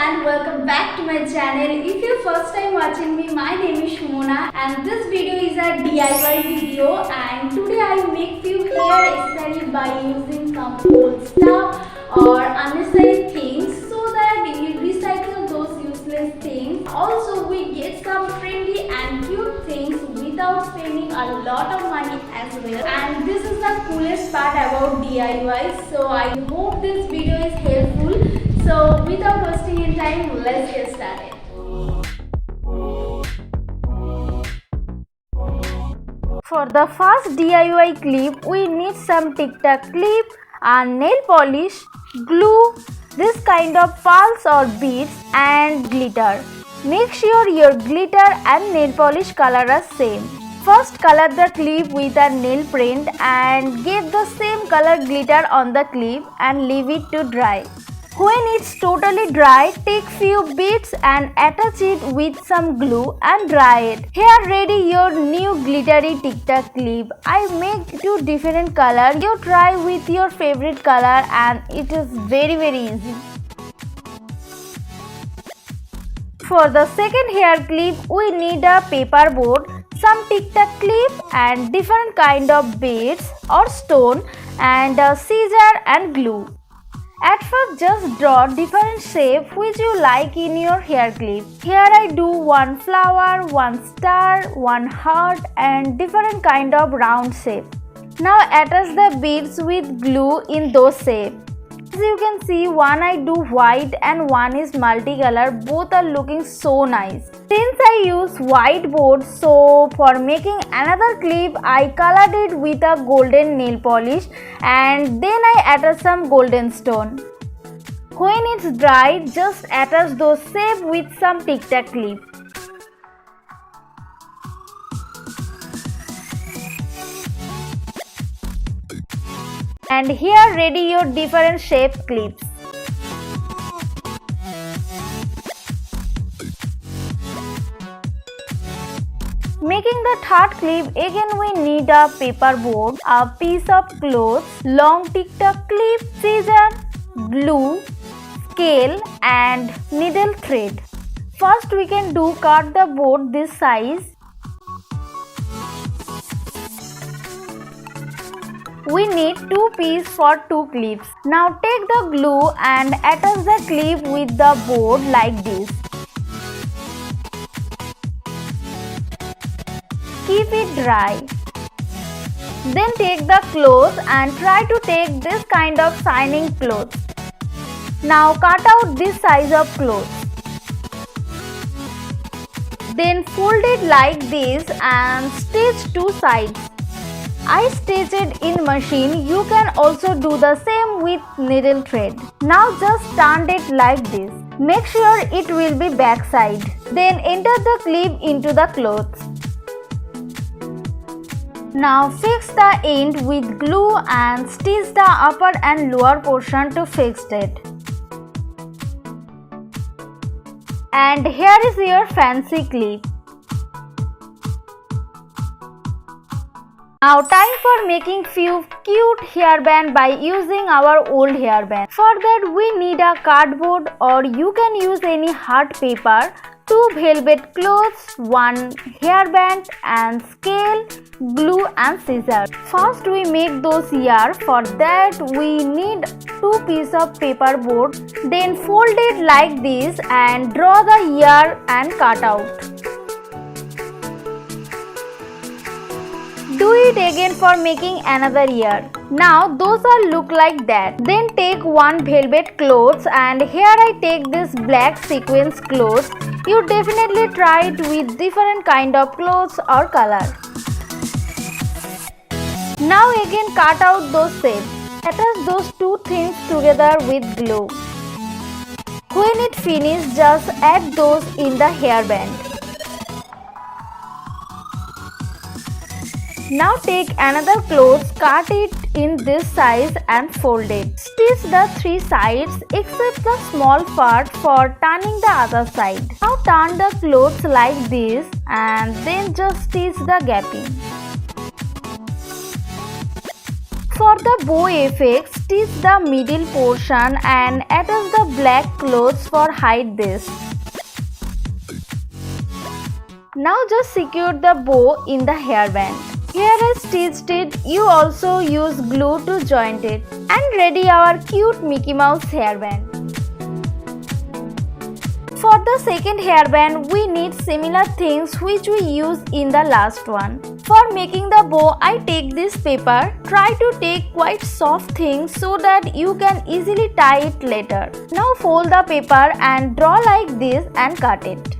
and welcome back to my channel. If you're first time watching me, my name is Sumana and this video is a DIY video, and today I make few hair accessories by using some old stuff or unnecessary things so that we recycle those useless things. Also we get some trendy and cute things without spending a lot of money as well, and this is the coolest part about DIY. So I hope this video is helpful. So without wasting any time, let's get started. For the first DIY clip, we need some Tic Tac clip and nail polish, glue, this kind of pearls or beads, and glitter. Make sure your glitter and nail polish color are same. First color the clip with a nail print and get the same color glitter on the clip and leave it to dry. When it's totally dry, take few beads and attach it with some glue and dry it. Here ready your new glittery Tic Tac clip. I make two different colors. You try with your favorite color and it is very easy. For the second hair clip, we need a paper board, some Tic Tac clip and different kind of beads or stone and a scissor and glue. At first just draw different shape which you like in your hair clip. Here I do one flower, one star, one heart and different kind of round shape. Now attach the beads with glue in those shapes. As you can see, one I do white and one is multicolor. Both are looking so nice. Since I use white board, so for making another clip I colored it with a golden nail polish and then I attach some golden stone. When it's dry, just attach those shape with some Tic Tac clip. And here ready your different shape clips. Making the third clip, again we need a paper board, a piece of cloth, long Tic Tac clip, scissor, glue, scale and needle thread. First we can cut the board this size. We need 2 pieces for 2 clips. Now take the glue and attach the clip with the board like this. Keep it dry. Then take the cloth and try to take this kind of shining cloth. Now cut out this size of cloth. Then fold it like this and stitch 2 sides. I stitched it in machine. You can also do the same with needle thread. Now just turn it like this. Make sure it will be back side. Then enter the clip into the cloth. Now fix the end with glue and stitch the upper and lower portion to fix it. And here is your fancy clip. Now time for making few cute hairband by using our old hairband. For that we need a cardboard or you can use any hard paper, 2 velvet cloths, 1 hairband and scale, glue and scissors. First we make those ear. For that we need 2 pieces of paper board. Then fold it like this and draw the ear and cut out. Do it again for making another ear. Now those are look like that. Then take 1 velvet cloth and here I take this black sequence cloth. You definitely try it with different kind of clothes or color. Now again cut out those shapes. Attach those 2 things together with glue. When it finishes, just add those in the hairband. Now take another cloth, cut it in this size and fold it. Stitch the 3 sides except the small part for turning the other side. Now turn the cloth like this and then just stitch the gapping. For the bow effect, stitch the middle portion and attach the black clothes for hide this. Now just secure the bow in the hairband. Here I stitched it, you also use glue to join it. And ready our cute Mickey Mouse hairband. For the second hairband, we need similar things which we used in the last one. For making the bow, I take this paper. Try to take quite soft things so that you can easily tie it later. Now fold the paper and draw like this and cut it.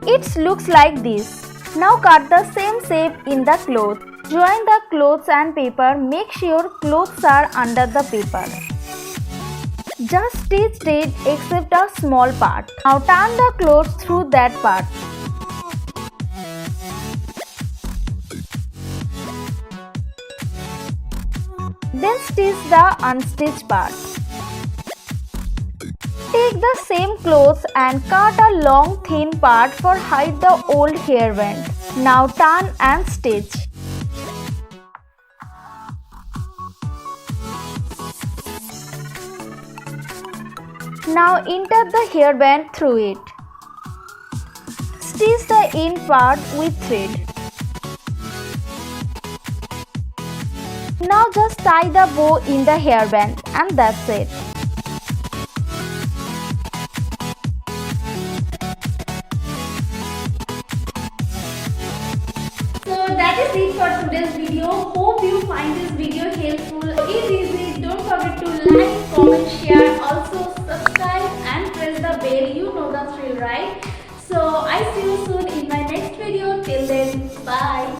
It looks like this. Now cut the same shape in the cloth. Join the clothes and paper. Make sure clothes are under the paper. Just stitch it except a small part. Now turn the clothes through that part. Then stitch the unstitched part. Take the same clothes and cut a long thin part for hide the old hairband. Now turn and stitch. Now insert the hairband through it. Stitch the end part with thread. Now just tie the bow in the hairband and that's it. So that is it for today's video. Hope you find this video helpful. It's easy. Don't forget to like, comment, share. Also subscribe and press the bell. You know the thrill, right? So I see you soon in my next video. Till then, bye.